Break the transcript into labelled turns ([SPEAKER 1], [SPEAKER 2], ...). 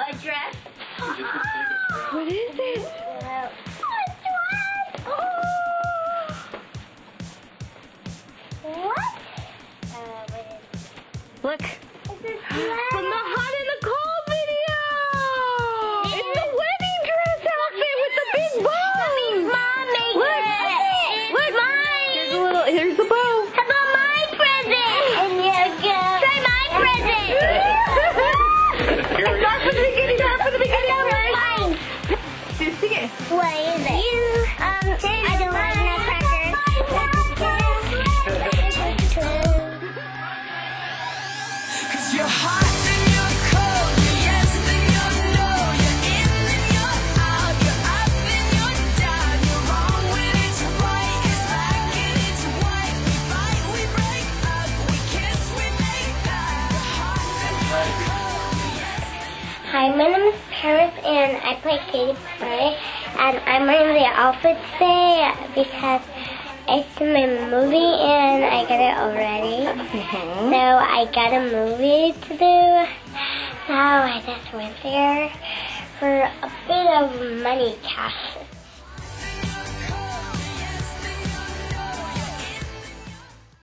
[SPEAKER 1] A dress.
[SPEAKER 2] What is it?
[SPEAKER 1] What?
[SPEAKER 2] Look. From the Hot and the Cold video! It's the wedding dress outfit with the big bow!
[SPEAKER 1] Mom made
[SPEAKER 2] Look!
[SPEAKER 1] it!
[SPEAKER 2] Look!
[SPEAKER 1] Mine!
[SPEAKER 2] Here's the bow!
[SPEAKER 1] How about my present? And you go. Try my present!
[SPEAKER 2] Start from the beginning, start from the beginning!
[SPEAKER 1] Mine!
[SPEAKER 2] Just sing it.
[SPEAKER 1] What is it? I don't like nutcrackers.
[SPEAKER 3] Cause you're hot and you're cold, you're yes and you're no, you're in and you're out, you're up and you're down, you're wrong when it's right, it's black and it's white, we fight, we break up, we kiss, we make up, hot and cold, yes.
[SPEAKER 1] Hi, my name is Paris and I play Katy Perry, and I'm wearing the outfit today because it's in my movie and I got it already. So I got a movie to do. So I just went there for a bit of money cash